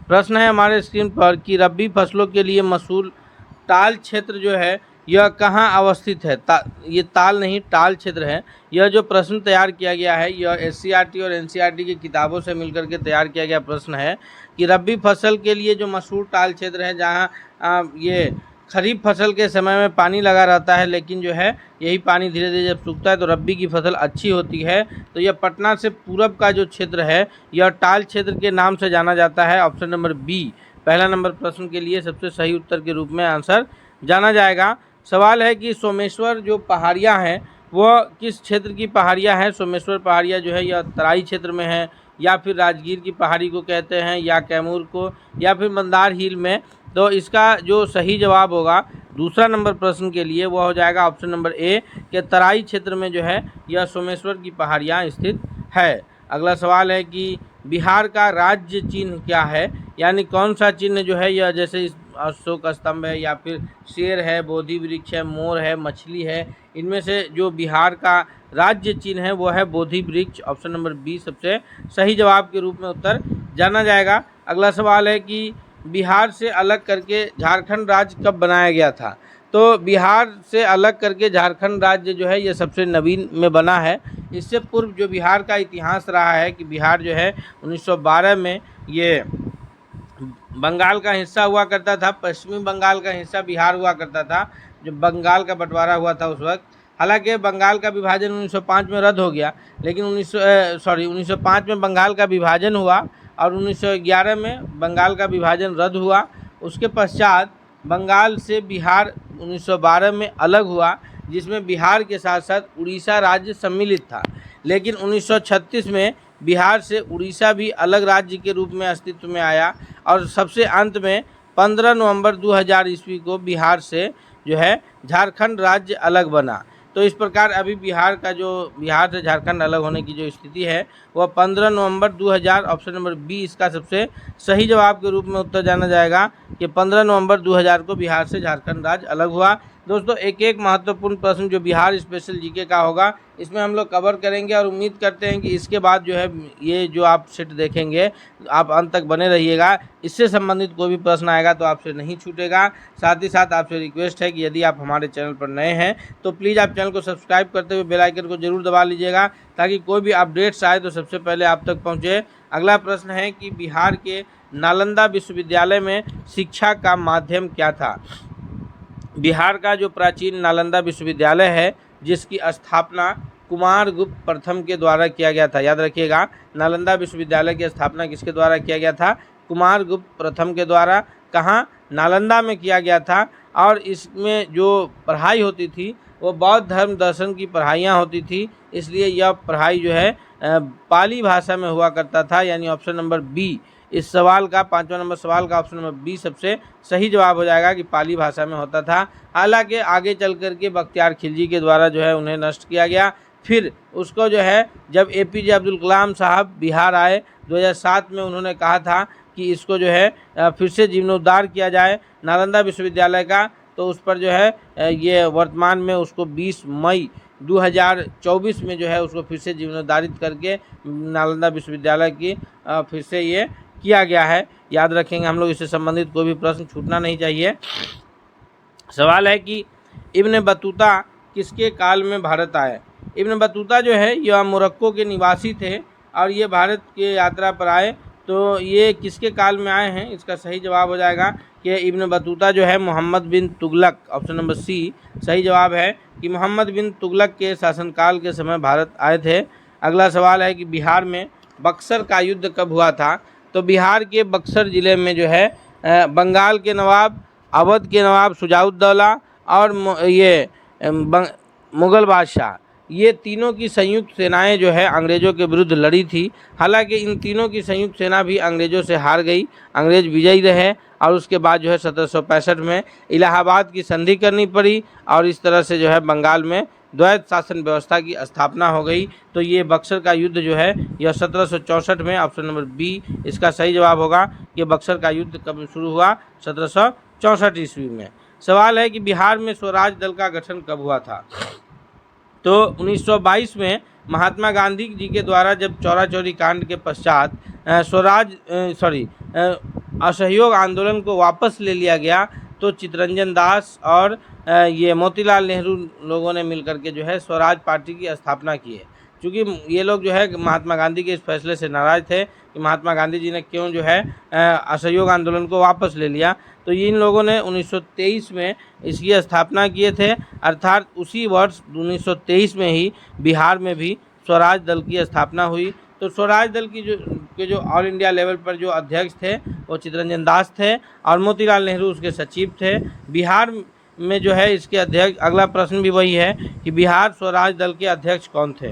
प्रश्न है हमारे स्क्रीन पर कि रबी फसलों के लिए मशहूर ताल क्षेत्र जो है यह कहाँ अवस्थित है। ये ताल नहीं, टाल क्षेत्र है। यह जो प्रश्न तैयार किया गया है यह एससीईआरटी और एनसीईआरटी की किताबों से मिलकर के तैयार किया गया प्रश्न है कि रबी फसल के लिए जो मशहूर टाल क्षेत्र है जहाँ ये खरीफ फसल के समय में पानी लगा रहता है, लेकिन जो है यही पानी धीरे धीरे जब सूखता है तो रबी की फसल अच्छी होती है। तो यह पटना से पूरब का जो क्षेत्र है यह टाल क्षेत्र के नाम से जाना जाता है। ऑप्शन नंबर बी पहला नंबर प्रश्न के लिए सबसे सही उत्तर के रूप में आंसर जाना जाएगा। सवाल है कि सोमेश्वर जो पहाड़ियाँ हैं वह किस क्षेत्र की पहाड़ियाँ हैं। सोमेश्वर पहाड़ियाँ जो है यह तराई क्षेत्र में है, या फिर राजगीर की पहाड़ी को कहते हैं, या कैमूर को, या फिर मंदार हिल में। तो इसका जो सही जवाब होगा दूसरा नंबर प्रश्न के लिए वह हो जाएगा ऑप्शन नंबर ए के तराई क्षेत्र में जो है यह सोमेश्वर की पहाड़ियाँ स्थित है। अगला सवाल है कि बिहार का राज्य चिन्ह क्या है, यानी कौन सा चिन्ह जो है यह, जैसे अशोक स्तंभ है, या फिर शेर है, बोधि वृक्ष है, मोर है, मछली है, इनमें से जो बिहार का राज्य चिन्ह है वो है बोधि वृक्ष। ऑप्शन नंबर बी सबसे सही जवाब के रूप में उत्तर जाना जाएगा। अगला सवाल है कि बिहार से अलग करके झारखंड राज्य कब बनाया गया था। तो बिहार से अलग करके झारखंड राज्य जो है ये सबसे नवीन में बना है। इससे पूर्व जो बिहार का इतिहास रहा है कि बिहार जो है 1912 में ये बंगाल का हिस्सा हुआ करता था, पश्चिमी बंगाल का हिस्सा बिहार हुआ करता था। जो बंगाल का बंटवारा हुआ था उस वक्त, हालांकि बंगाल का विभाजन 1905 में रद्द हो गया, लेकिन 1905 में बंगाल का विभाजन हुआ और 1911 में बंगाल का विभाजन रद्द हुआ। उसके पश्चात बंगाल से बिहार 1912 में अलग हुआ, जिसमें बिहार के साथ साथ उड़ीसा राज्य सम्मिलित था। लेकिन 1936 में बिहार से उड़ीसा भी अलग राज्य के रूप में अस्तित्व में आया और सबसे अंत में 15 नवंबर 2000 ईस्वी को बिहार से जो है झारखंड राज्य अलग बना। तो इस प्रकार अभी बिहार से झारखंड अलग होने की जो स्थिति है वह 15 नवंबर 2000, ऑप्शन नंबर बी इसका सबसे सही जवाब के रूप में उत्तर जाना जाएगा कि 15 नवंबर 2000 को बिहार से झारखंड राज्य अलग हुआ। दोस्तों एक एक महत्वपूर्ण प्रश्न जो बिहार स्पेशल जीके का होगा इसमें हम लोग कवर करेंगे और उम्मीद करते हैं कि इसके बाद जो है ये जो आप सेट देखेंगे आप अंत तक बने रहिएगा। इससे संबंधित कोई भी प्रश्न आएगा तो आपसे नहीं छूटेगा। साथ ही साथ आपसे रिक्वेस्ट है कि यदि आप हमारे चैनल पर नए हैं तो प्लीज़ आप चैनल को सब्सक्राइब करते हुए बेल आइकन को जरूर दबा लीजिएगा ताकि कोई भी अपडेट्स आए तो सबसे पहले आप तक पहुँचे। अगला प्रश्न है कि बिहार के नालंदा विश्वविद्यालय में शिक्षा का माध्यम क्या था। बिहार का जो प्राचीन नालंदा विश्वविद्यालय है जिसकी स्थापना कुमारगुप्त प्रथम के द्वारा किया गया था। याद रखिएगा, नालंदा विश्वविद्यालय की स्थापना किसके द्वारा किया गया था? कुमारगुप्त प्रथम के द्वारा। कहाँ? नालंदा में किया गया था। और इसमें जो पढ़ाई होती थी वो बौद्ध धर्म दर्शन की पढ़ाइयाँ होती थी, इसलिए यह पढ़ाई जो है पाली भाषा में हुआ करता था। यानी ऑप्शन नंबर बी इस सवाल का, 5वां नंबर सवाल का ऑप्शन नंबर बी सबसे सही जवाब हो जाएगा कि पाली भाषा में होता था। हालांकि आगे चल कर के बख्तियार खिलजी के द्वारा जो है उन्हें नष्ट किया गया। फिर उसको जो है जब एपीजे अब्दुल कलाम साहब बिहार आए 2007 में, उन्होंने कहा था कि इसको जो है फिर से जीर्णोद्धार किया जाए नालंदा विश्वविद्यालय का। तो उस पर जो है ये वर्तमान में उसको 20 मई 2024 में जो है उसको फिर से जीर्णोद्धारित करके नालंदा विश्वविद्यालय की फिर से ये किया गया है। याद रखेंगे हम लोग, इससे संबंधित कोई भी प्रश्न छूटना नहीं चाहिए। सवाल है कि इब्न बतूता किसके काल में भारत आए। इब्न बतूता जो है यह मोरक्को के निवासी थे और ये भारत की यात्रा पर आए। तो ये किसके काल में आए हैं? इसका सही जवाब हो जाएगा कि इब्न बतूता जो है मोहम्मद बिन तुगलक, ऑप्शन नंबर सी सही जवाब है कि मोहम्मद बिन तुगलक के शासनकाल के समय भारत आए थे। अगला सवाल है कि बिहार में बक्सर का युद्ध कब हुआ था। तो बिहार के बक्सर ज़िले में जो है बंगाल के नवाब, अवध के नवाब शुजाउद्दौला और ये मुग़ल बादशाह, ये तीनों की संयुक्त सेनाएं जो है अंग्रेज़ों के विरुद्ध लड़ी थी। हालांकि इन तीनों की संयुक्त सेना भी अंग्रेज़ों से हार गई, अंग्रेज़ विजयी रहे और उसके बाद जो है 1765 में इलाहाबाद की संधि करनी पड़ी और इस तरह से जो है बंगाल में द्वैत शासन व्यवस्था की स्थापना हो गई। तो ये बक्सर का युद्ध जो है यह 1764 में, ऑप्शन नंबर बी इसका सही जवाब होगा कि बक्सर का युद्ध कब शुरू हुआ? 1764 ईस्वी में। सवाल है कि बिहार में स्वराज दल का गठन कब हुआ था। तो 1922 में महात्मा गांधी जी के द्वारा जब चौरा चौरी कांड के पश्चात असहयोग आंदोलन को वापस ले लिया गया तो चित्तरंजन दास और ये मोतीलाल नेहरू लोगों ने मिलकर के जो है स्वराज पार्टी की स्थापना की है। क्योंकि ये लोग जो है महात्मा गांधी के इस फैसले से नाराज थे कि महात्मा गांधी जी ने क्यों जो है असहयोग आंदोलन को वापस ले लिया, तो इन लोगों ने 1923 में इसकी स्थापना किए थे। अर्थात उसी वर्ष 1923 में ही बिहार में भी स्वराज दल की स्थापना हुई। तो स्वराज दल की जो ऑल इंडिया लेवल पर जो अध्यक्ष थे वो चित्तरंजन दास थे और मोतीलाल नेहरू उसके सचिव थे। बिहार में जो है इसके अध्यक्ष, अगला प्रश्न भी वही है कि बिहार स्वराज दल के अध्यक्ष कौन थे।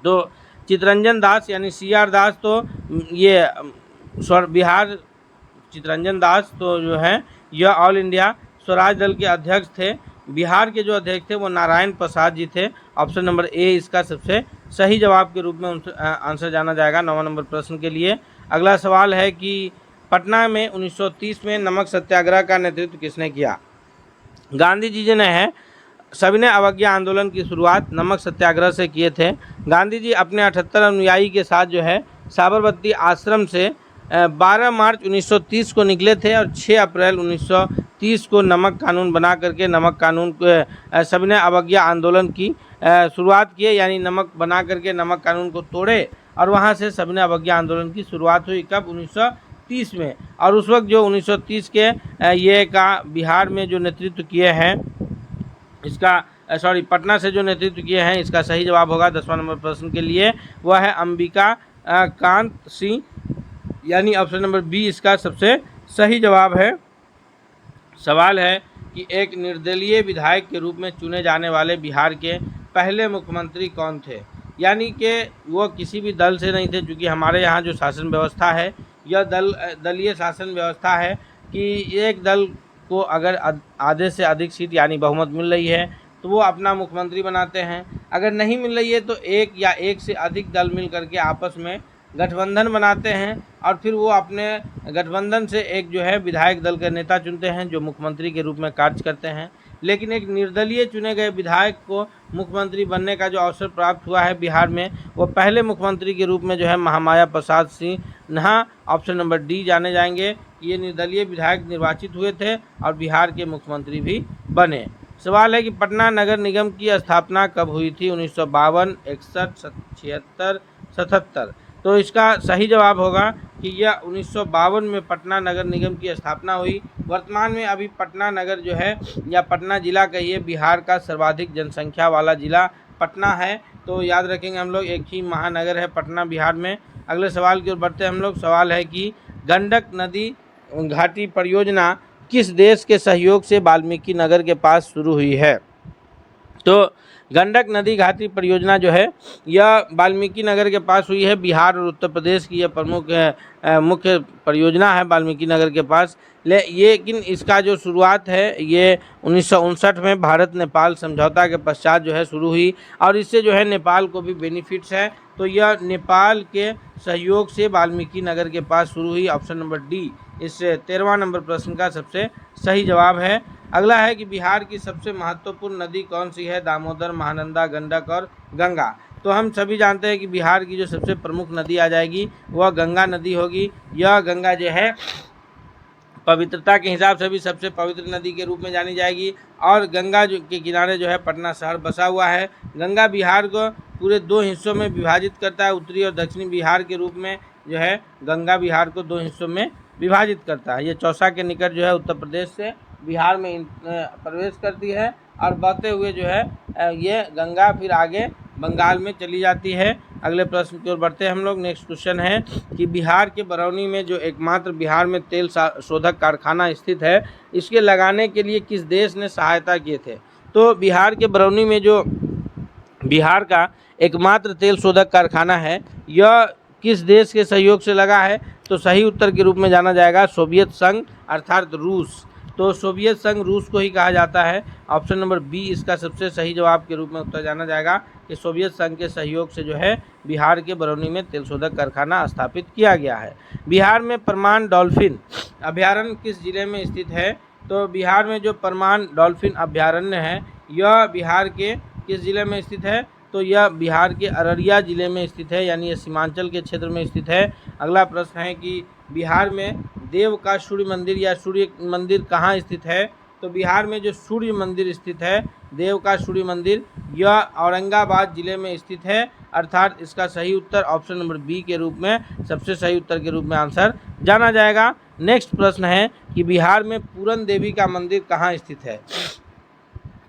तो चित्तरंजन दास यानी CR दास, तो ये बिहार चित्तरंजन दास तो जो है यह ऑल इंडिया स्वराज दल के अध्यक्ष थे। बिहार के जो अध्यक्ष थे वो नारायण प्रसाद जी थे। ऑप्शन नंबर ए इसका सबसे सही जवाब के रूप में आंसर जाना जाएगा 9वां नंबर प्रश्न के लिए। अगला सवाल है कि पटना में 1930 में नमक सत्याग्रह का नेतृत्व किसने किया। गांधी जी ने है सविनय अवज्ञा आंदोलन की शुरुआत नमक सत्याग्रह से किए थे। गांधी जी अपने 78 अनुयायी के साथ जो है साबरमती आश्रम से 12 मार्च 1930 को निकले थे और 6 अप्रैल 1930 को नमक कानून बना करके नमक कानून को सविनय अवज्ञा आंदोलन की शुरुआत किए, यानी नमक बना करके नमक कानून को तोड़े और वहां से सविनय अवज्ञा आंदोलन की शुरुआत हुई। कब? 1930 में। और उस वक्त जो 1930 के ये का बिहार में जो नेतृत्व किए हैं इसका पटना से जो नेतृत्व किए हैं इसका सही जवाब होगा 10वां नंबर प्रश्न के लिए, वह है अंबिका कांत सिंह, यानी ऑप्शन नंबर बी इसका सबसे सही जवाब है। सवाल है कि एक निर्दलीय विधायक के रूप में चुने जाने वाले बिहार के पहले मुख्यमंत्री कौन थे। यानी कि वो किसी भी दल से नहीं थे, क्योंकि हमारे यहाँ जो शासन व्यवस्था है यह दलीय शासन व्यवस्था है कि एक दल को अगर आधे से अधिक सीट यानी बहुमत मिल रही है तो वो अपना मुख्यमंत्री बनाते हैं। अगर नहीं मिल रही है तो एक या एक से अधिक दल मिल करके आपस में गठबंधन बनाते हैं और फिर वो अपने गठबंधन से एक जो है विधायक दल के नेता चुनते हैं जो मुख्यमंत्री के रूप में कार्य करते हैं। लेकिन एक निर्दलीय चुने गए विधायक को मुख्यमंत्री बनने का जो अवसर प्राप्त हुआ है बिहार में, वो पहले मुख्यमंत्री के रूप में जो है Mahamaya Prasad Sinha option number D जाने जाएंगे। ये निर्दलीय विधायक निर्वाचित हुए थे और बिहार के मुख्यमंत्री भी बने। सवाल है कि पटना नगर निगम की स्थापना कब हुई थी। 1952, 61, 76, 77। तो इसका सही जवाब होगा कि यह 1952 में पटना नगर निगम की स्थापना हुई। वर्तमान में अभी पटना नगर जो है या पटना जिला कहिए बिहार का सर्वाधिक जनसंख्या वाला जिला पटना है। तो याद रखेंगे हम लोग, एक ही महानगर है पटना बिहार में। अगले सवाल की ओर बढ़ते हैं हम लोग। सवाल है कि गंडक नदी घाटी परियोजना किस देश के सहयोग से वाल्मीकि नगर के पास शुरू हुई है। तो गंडक नदी घाटी परियोजना जो है यह वाल्मीकि नगर के पास हुई है। बिहार और उत्तर प्रदेश की यह प्रमुख मुख्य परियोजना है वाल्मीकि नगर के पास। लेकिन इसका जो शुरुआत है ये 1959 में भारत नेपाल समझौता के पश्चात जो है शुरू हुई और इससे जो है नेपाल को भी बेनिफिट्स है। तो यह नेपाल के सहयोग से वाल्मीकि नगर के पास शुरू हुई। ऑप्शन नंबर डी इस 13वां नंबर प्रश्न का सबसे सही जवाब है। अगला है कि बिहार की सबसे महत्वपूर्ण नदी कौन सी है। दामोदर, महानंदा, गंडक और गंगा। तो हम सभी जानते हैं कि बिहार की जो सबसे प्रमुख नदी आ जाएगी वह गंगा नदी होगी। यह गंगा जो है पवित्रता के हिसाब से भी सबसे पवित्र नदी के रूप में जानी जाएगी और गंगा के किनारे जो है पटना शहर बसा हुआ है। गंगा बिहार को पूरे 2 हिस्सों में विभाजित करता है, उत्तरी और दक्षिणी बिहार के रूप में जो है गंगा बिहार को 2 हिस्सों में विभाजित करता है। ये चौसा के निकट जो है उत्तर प्रदेश से बिहार में प्रवेश करती है और बहते हुए जो है ये गंगा फिर आगे बंगाल में चली जाती है। अगले प्रश्न की ओर बढ़ते हैं हम लोग। नेक्स्ट क्वेश्चन है कि बिहार के बरौनी में जो एकमात्र बिहार में तेल शोधक कारखाना स्थित है, इसके लगाने के लिए किस देश ने सहायता किए थे। तो बिहार के बरौनी में जो बिहार का एकमात्र तेल शोधक कारखाना है यह किस देश के सहयोग से लगा है। तो सही उत्तर के रूप में जाना जाएगा सोवियत संघ अर्थात रूस। तो सोवियत संघ रूस को ही कहा जाता है। ऑप्शन नंबर बी इसका सबसे सही जवाब के रूप में उत्तर जाना जाएगा कि सोवियत संघ के सहयोग से जो है बिहार के बरौनी में तेल शोधक कारखाना स्थापित किया गया है। बिहार में परमान डॉल्फिन अभयारण्य किस जिले में स्थित है। तो बिहार में जो परमान डॉल्फिन अभयारण्य है यह बिहार के किस जिले में स्थित है। तो यह बिहार के अररिया ज़िले में स्थित है, यानी यह सीमांचल के क्षेत्र में स्थित है। अगला प्रश्न है कि बिहार में देव का सूर्य मंदिर या सूर्य मंदिर कहाँ स्थित है। तो बिहार में जो सूर्य मंदिर स्थित है, देव का सूर्य मंदिर, यह औरंगाबाद ज़िले में स्थित है। अर्थात इसका सही उत्तर ऑप्शन नंबर बी के रूप में, सबसे सही उत्तर के रूप में आंसर जाना जाएगा। नेक्स्ट प्रश्न है कि बिहार में पूरन देवी का मंदिर कहाँ स्थित है।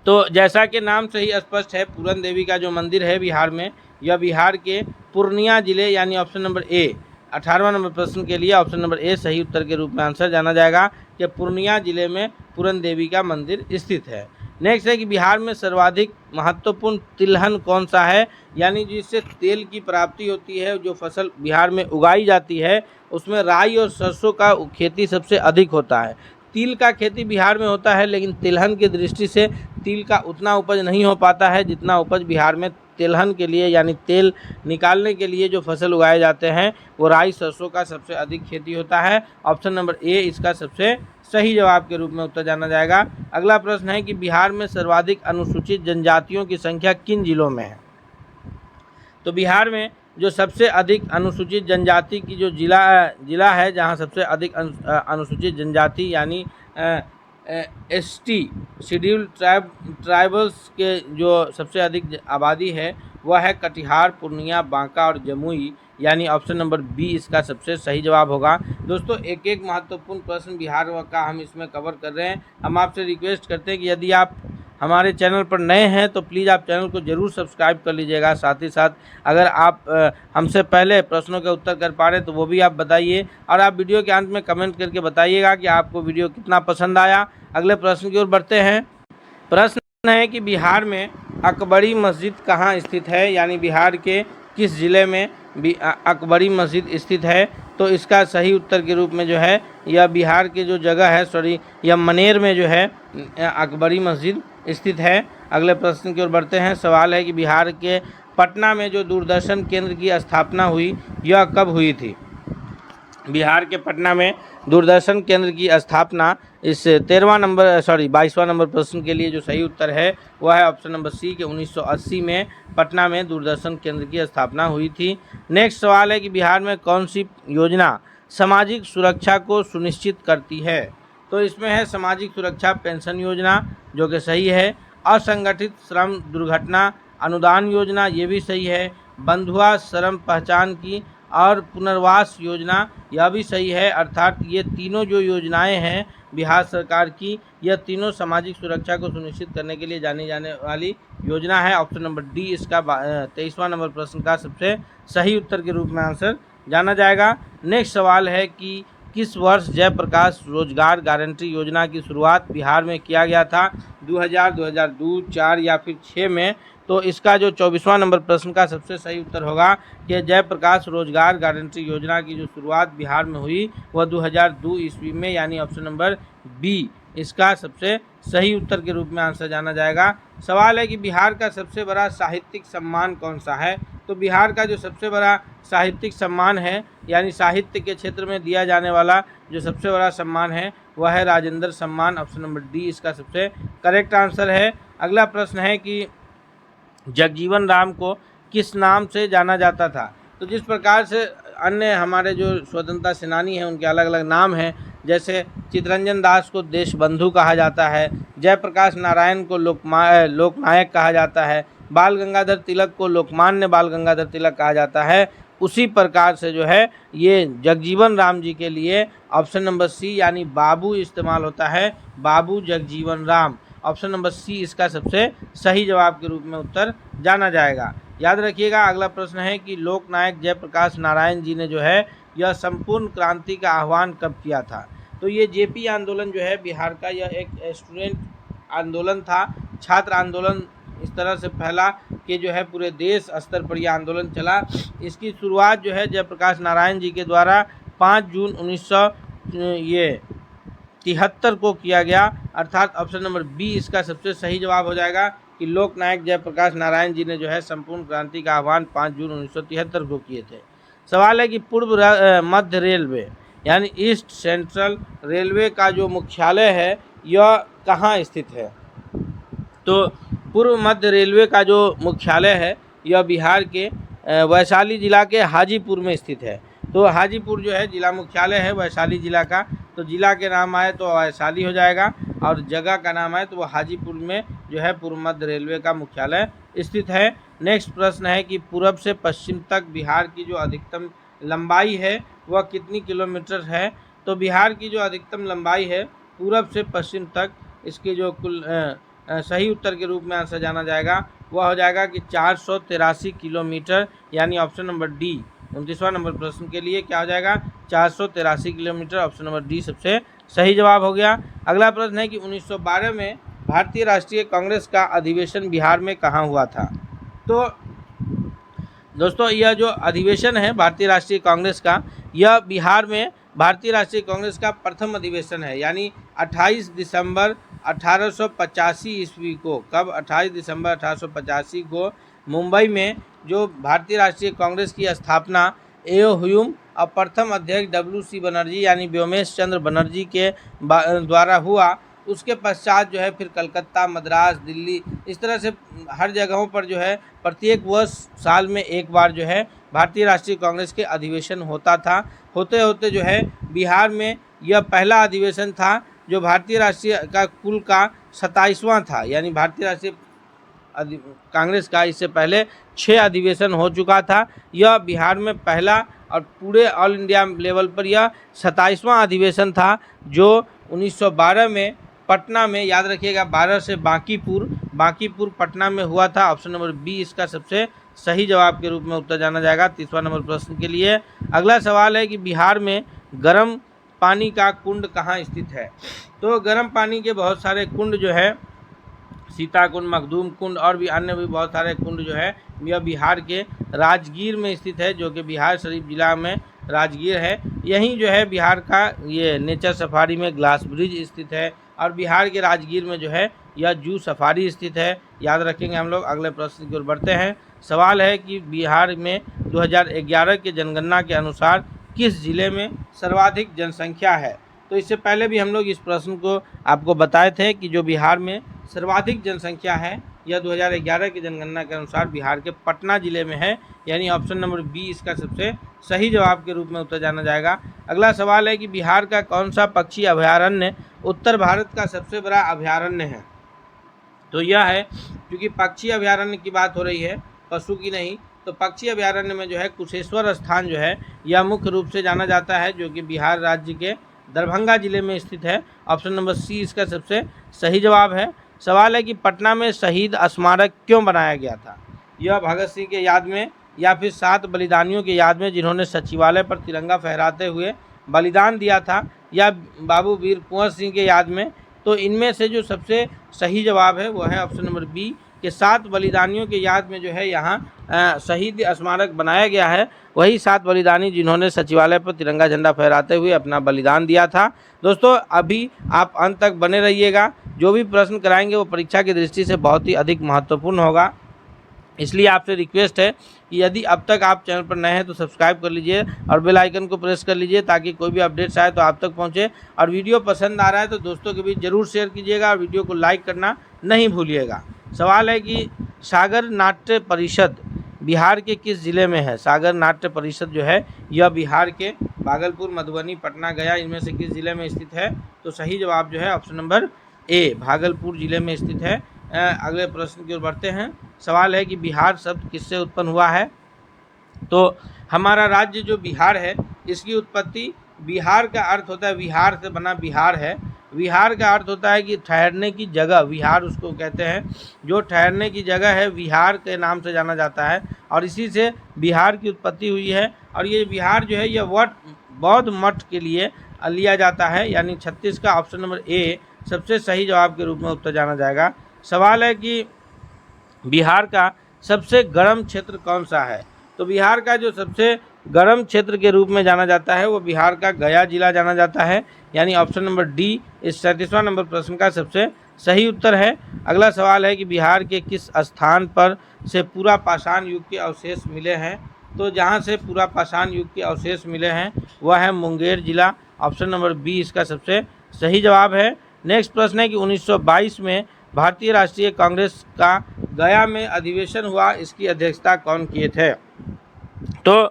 तो जैसा कि नाम से ही स्पष्ट है, पूरन देवी का जो मंदिर है बिहार में, यह बिहार के पूर्णिया जिले यानी ऑप्शन नंबर ए, 18वां नंबर प्रश्न के लिए ऑप्शन नंबर ए सही उत्तर के रूप में आंसर जाना जाएगा कि पूर्णिया जिले में पूरन देवी का मंदिर स्थित है। नेक्स्ट है कि बिहार में सर्वाधिक महत्वपूर्ण तिलहन कौन सा है, यानी जिससे तेल की प्राप्ति होती है, जो फसल बिहार में उगाई जाती है उसमें राई और सरसों का खेती सबसे अधिक होता है। तिल का खेती बिहार में होता है, लेकिन तिलहन की दृष्टि से तिल का उतना उपज नहीं हो पाता है जितना उपज बिहार में तिलहन के लिए यानी तेल निकालने के लिए जो फसल उगाए जाते हैं वो राई सरसों का सबसे अधिक खेती होता है। ऑप्शन नंबर ए इसका सबसे सही जवाब के रूप में उत्तर जाना जाएगा। अगला प्रश्न है कि बिहार में सर्वाधिक अनुसूचित जनजातियों की संख्या किन जिलों में है। तो बिहार में जो सबसे अधिक अनुसूचित जनजाति की जो जिला है, जहां सबसे अधिक अनुसूचित जनजाति यानी एसटी शेड्यूल्ड ट्राइबल्स के जो सबसे अधिक आबादी है वह है कटिहार, पूर्णिया, बांका और जमुई, यानी ऑप्शन नंबर बी इसका सबसे सही जवाब होगा। दोस्तों एक एक महत्वपूर्ण प्रश्न बिहार का हम इसमें कवर कर रहे हैं। हम आपसे रिक्वेस्ट करते हैं कि यदि आप हमारे चैनल पर नए हैं तो प्लीज़ आप चैनल को ज़रूर सब्सक्राइब कर लीजिएगा। साथ ही साथ अगर आप हमसे पहले प्रश्नों के उत्तर कर पा रहे हैं तो वो भी आप बताइए, और आप वीडियो के अंत में कमेंट करके बताइएगा कि आपको वीडियो कितना पसंद आया। अगले प्रश्न की ओर बढ़ते हैं। प्रश्न है कि बिहार में अकबरी मस्जिद कहाँ स्थित है, यानी बिहार के किस ज़िले में अकबरी मस्जिद स्थित है। तो इसका सही उत्तर के रूप में जो है यह बिहार के जो जगह है यह मनेर में जो है अकबरी मस्जिद स्थित है। अगले प्रश्न की ओर बढ़ते हैं। सवाल है कि बिहार के पटना में जो दूरदर्शन केंद्र की स्थापना हुई यह कब हुई थी। बिहार के पटना में दूरदर्शन केंद्र की स्थापना इस 22वां नंबर प्रश्न के लिए जो सही उत्तर है वह है ऑप्शन नंबर सी के 1980 में पटना में दूरदर्शन केंद्र की स्थापना हुई थी। नेक्स्ट सवाल है कि बिहार में कौन सी योजना सामाजिक सुरक्षा को सुनिश्चित करती है। तो इसमें है सामाजिक सुरक्षा पेंशन योजना जो कि सही है, असंगठित श्रम दुर्घटना अनुदान योजना ये भी सही है, बंधुआ श्रम पहचान की और पुनर्वास योजना यह भी सही है। अर्थात ये तीनों जो योजनाएं हैं बिहार सरकार की, यह तीनों सामाजिक सुरक्षा को सुनिश्चित करने के लिए जानी जाने वाली योजना है। ऑप्शन नंबर डी इसका 23वां नंबर प्रश्न का सबसे सही उत्तर के रूप में आंसर जाना जाएगा। नेक्स्ट सवाल है कि किस वर्ष जयप्रकाश रोजगार गारंटी योजना की शुरुआत बिहार में किया गया था, 2000, 2002, 4 या फिर 6 में। तो इसका जो 24वां नंबर प्रश्न का सबसे सही उत्तर होगा कि जयप्रकाश रोजगार गारंटी योजना की जो शुरुआत बिहार में हुई वह 2002 ईस्वी में, यानी ऑप्शन नंबर बी इसका सबसे सही उत्तर के रूप में आंसर जाना जाएगा। सवाल है कि बिहार का सबसे बड़ा साहित्यिक सम्मान कौन सा है। तो बिहार का जो सबसे बड़ा साहित्यिक सम्मान है, यानी साहित्य के क्षेत्र में दिया जाने वाला जो सबसे बड़ा सम्मान है वह है राजेंद्र सम्मान। ऑप्शन नंबर डी इसका सबसे करेक्ट आंसर है। अगला प्रश्न है कि जगजीवन राम को किस नाम से जाना जाता था। तो जिस प्रकार से अन्य हमारे जो स्वतंत्रता सेनानी हैं उनके अलग अलग नाम हैं, जैसे चित्तरंजन दास को देशबंधु कहा जाता है, जयप्रकाश नारायण को लोकनायक कहा जाता है, बाल गंगाधर तिलक को लोकमान्य बाल गंगाधर तिलक कहा जाता है, उसी प्रकार से जो है ये जगजीवन राम जी के लिए ऑप्शन नंबर सी यानी बाबू इस्तेमाल होता है, Babu Jagjivan Ram. Option number C इसका सबसे सही जवाब के रूप में उत्तर जाना जाएगा। याद रखिएगा। अगला प्रश्न है कि लोकनायक जयप्रकाश नारायण जी ने जो है यह संपूर्ण क्रांति का आह्वान कब किया था। तो ये जेपी आंदोलन जो है बिहार का, यह एक स्टूडेंट आंदोलन था, छात्र आंदोलन इस तरह से फैला कि जो है पूरे देश स्तर पर यह आंदोलन चला। इसकी शुरुआत जो है जयप्रकाश नारायण जी के द्वारा 5 जून 1973 को किया गया। अर्थात ऑप्शन नंबर बी इसका सबसे सही जवाब हो जाएगा कि लोकनायक जयप्रकाश नारायण जी ने जो है संपूर्ण क्रांति का आह्वान 5 जून 1973 को किए थे। सवाल है कि पूर्व मध्य रेलवे यानी ईस्ट सेंट्रल रेलवे का जो मुख्यालय है यह कहाँ स्थित है। तो पूर्व मध्य रेलवे का जो मुख्यालय है यह बिहार के वैशाली जिला के हाजीपुर में स्थित है। तो हाजीपुर जो है जिला मुख्यालय है वैशाली जिला का, तो जिला के नाम आए तो वैशाली हो जाएगा और जगह का नाम आए तो वो हाजीपुर में जो है पूर्व मध्य रेलवे का मुख्यालय स्थित है। नेक्स्ट प्रश्न है कि पूर्व से पश्चिम तक बिहार की जो अधिकतम लंबाई है वह कितनी किलोमीटर है। तो बिहार की जो अधिकतम लंबाई है पूर्व से पश्चिम तक, इसकी जो कुल सही उत्तर के रूप में आंसर जाना जाएगा वह हो जाएगा कि 483 किलोमीटर, यानी ऑप्शन नंबर डी 29वां नंबर प्रश्न के लिए क्या हो जाएगा 483 किलोमीटर, ऑप्शन नंबर डी सबसे सही जवाब हो गया। अगला प्रश्न है कि 1912 में भारतीय राष्ट्रीय कांग्रेस का अधिवेशन बिहार में कहाँ हुआ था। तो दोस्तों यह जो अधिवेशन है भारतीय राष्ट्रीय कांग्रेस का, यह बिहार में भारतीय राष्ट्रीय कांग्रेस का प्रथम अधिवेशन है, यानी 28 दिसंबर 1885 ईस्वी को, कब 28 दिसंबर 1885 को मुंबई में जो भारतीय राष्ट्रीय कांग्रेस की स्थापना एओ ह्यूम और प्रथम अध्यक्ष WC बनर्जी यानी व्योमेश चंद्र बनर्जी के द्वारा हुआ। उसके पश्चात जो है फिर कलकत्ता, मद्रास, दिल्ली, इस तरह से हर जगहों पर जो है प्रत्येक वर्ष साल में एक बार जो है भारतीय राष्ट्रीय कांग्रेस के अधिवेशन होता था। होते होते जो है बिहार में यह पहला अधिवेशन था जो भारतीय राष्ट्रीय का कुल का 27वां था, यानी भारतीय राष्ट्रीय कांग्रेस का इससे पहले 6 अधिवेशन हो चुका था। यह बिहार में पहला और पूरे ऑल इंडिया लेवल पर यह 27वां अधिवेशन था जो 1912 में पटना में, याद रखिएगा 12 से बांकीपुर पटना में हुआ था। ऑप्शन नंबर बी इसका सबसे सही जवाब के रूप में उत्तर जाना जाएगा 30वां नंबर प्रश्न के लिए। अगला सवाल है कि बिहार में गर्म पानी का कुंड कहाँ स्थित है। तो गर्म पानी के बहुत सारे कुंड जो है सीता कुंड, मखदूम कुंड और भी अन्य भी बहुत सारे कुंड जो है यह बिहार के राजगीर में स्थित है, जो कि बिहार शरीफ जिला में राजगीर है। यहीं जो है बिहार का ये नेचर सफारी में ग्लास ब्रिज स्थित है और बिहार के राजगीर में जो है यह जू सफारी स्थित है। याद रखेंगे हम लोग। अगले प्रश्न की ओर बढ़ते हैं। सवाल है कि बिहार में 2011 के जनगणना के अनुसार किस जिले में सर्वाधिक जनसंख्या है। तो इससे पहले भी हम लोग इस प्रश्न को आपको बताए थे कि जो बिहार में सर्वाधिक जनसंख्या है यह 2011 की जनगणना के अनुसार बिहार के पटना जिले में है, यानी ऑप्शन नंबर बी इसका सबसे सही जवाब के रूप में उत्तर जाना जाएगा। अगला सवाल है कि बिहार का कौन सा पक्षी अभयारण्य उत्तर भारत का सबसे बड़ा अभयारण्य है। तो यह है, क्योंकि पक्षी अभयारण्य की बात हो रही है पशु की नहीं, तो पक्षी अभयारण्य में जो है कुशेश्वर स्थान जो है यह मुख्य रूप से जाना जाता है, जो कि बिहार राज्य के दरभंगा जिले में स्थित है। ऑप्शन नंबर सी इसका सबसे सही जवाब है। सवाल है कि पटना में शहीद स्मारक क्यों बनाया गया था। यह भगत सिंह के याद में या फिर 7 बलिदानियों के याद में जिन्होंने सचिवालय पर तिरंगा फहराते हुए बलिदान दिया था, या बाबू वीर कुंवर सिंह के याद में। तो इनमें से जो सबसे सही जवाब है वो है ऑप्शन नंबर बी के 7 बलिदानियों के याद में जो है यहाँ शहीद स्मारक बनाया गया है। वही 7 बलिदानी जिन्होंने सचिवालय पर तिरंगा झंडा फहराते हुए अपना बलिदान दिया था। दोस्तों अभी आप अंत तक बने रहिएगा, जो भी प्रश्न कराएंगे वो परीक्षा की दृष्टि से बहुत ही अधिक महत्वपूर्ण होगा। इसलिए आपसे रिक्वेस्ट है कि यदि अब तक आप चैनल पर नए हैं तो सब्सक्राइब कर लीजिए और बेल आइकन को प्रेस कर लीजिए ताकि कोई भी अपडेट्स आए तो आप तक पहुंचे। और वीडियो पसंद आ रहा है तो दोस्तों के बीच ज़रूर शेयर कीजिएगा और वीडियो को लाइक करना नहीं भूलिएगा। सवाल है कि सागर नाट्य परिषद बिहार के किस ज़िले में है। सागर नाट्य परिषद जो है यह बिहार के भागलपुर, मधुबनी, पटना, गया, इनमें से किस ज़िले में स्थित है। तो सही जवाब जो है ऑप्शन नंबर ए भागलपुर ज़िले में स्थित है। अगले प्रश्न की ओर बढ़ते हैं। सवाल है कि बिहार शब्द किससे उत्पन्न हुआ है। तो हमारा राज्य जो बिहार है इसकी उत्पत्ति, बिहार का अर्थ होता है, विहार से बना बिहार है। विहार का अर्थ होता है कि ठहरने की जगह, विहार उसको कहते हैं। जो ठहरने की जगह है विहार के नाम से जाना जाता है और इसी से बिहार की उत्पत्ति हुई है। और ये बिहार जो है यह बौद्ध मठ के लिए लिया जाता है, यानी 36 का ऑप्शन नंबर ए सबसे सही जवाब के रूप में उत्तर जाना जाएगा। सवाल है कि बिहार का सबसे गर्म क्षेत्र कौन सा है। तो बिहार का जो सबसे गर्म क्षेत्र के रूप में जाना जाता है वो बिहार का गया जिला जाना जाता है, यानी ऑप्शन नंबर डी इस 37वां नंबर प्रश्न का सबसे सही उत्तर है। अगला सवाल है कि बिहार के किस स्थान पर से पूरा पाषाण युग के अवशेष मिले हैं। तो जहाँ से पूरा पाषाण युग के अवशेष मिले हैं वह है मुंगेर जिला। ऑप्शन नंबर बी इसका सबसे सही जवाब है। नेक्स्ट प्रश्न है कि 1922 में भारतीय राष्ट्रीय कांग्रेस का गया में अधिवेशन हुआ, इसकी अध्यक्षता कौन किए थे? तो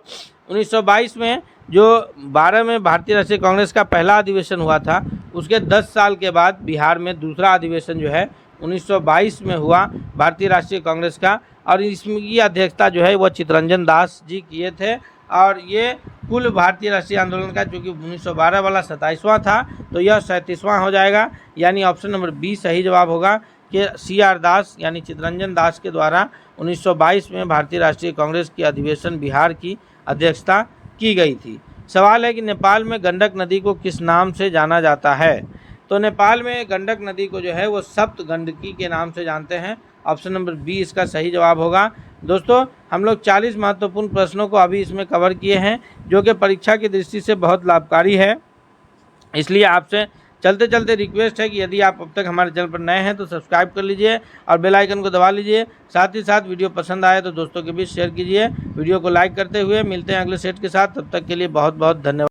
1922 में जो 12 में भारतीय राष्ट्रीय कांग्रेस का पहला अधिवेशन हुआ था, उसके 10 साल के बाद बिहार में दूसरा अधिवेशन जो है 1922 में हुआ भारतीय राष्ट्रीय कांग्रेस का, और इसकी अध्यक्षता जो है वो चित्तरंजन दास जी किए थे। और ये कुल भारतीय राष्ट्रीय आंदोलन का, चूँकि 1912 वाला 27वां था, तो यह 37वां हो जाएगा, यानी ऑप्शन नंबर बी सही जवाब होगा कि CR दास यानी चित्तरंजन दास के द्वारा 1922 में भारतीय राष्ट्रीय कांग्रेस की अधिवेशन बिहार की अध्यक्षता की गई थी। सवाल है कि नेपाल में गंडक नदी को किस नाम से जाना जाता है? तो नेपाल में गंडक नदी को जो है वो सप्त गंडकी के नाम से जानते हैं। ऑप्शन नंबर बी इसका सही जवाब होगा। दोस्तों, हम लोग 40 महत्वपूर्ण प्रश्नों को अभी इसमें कवर किए हैं, जो कि परीक्षा की दृष्टि से बहुत लाभकारी है। इसलिए आपसे चलते चलते रिक्वेस्ट है कि यदि आप अब तक हमारे चैनल पर नए हैं तो सब्सक्राइब कर लीजिए और बेल आइकन को दबा लीजिए। साथ ही साथ वीडियो पसंद आए तो दोस्तों के बीच शेयर कीजिए। वीडियो को लाइक करते हुए मिलते हैं अगले सेट के साथ। तब तक के लिए बहुत बहुत धन्यवाद।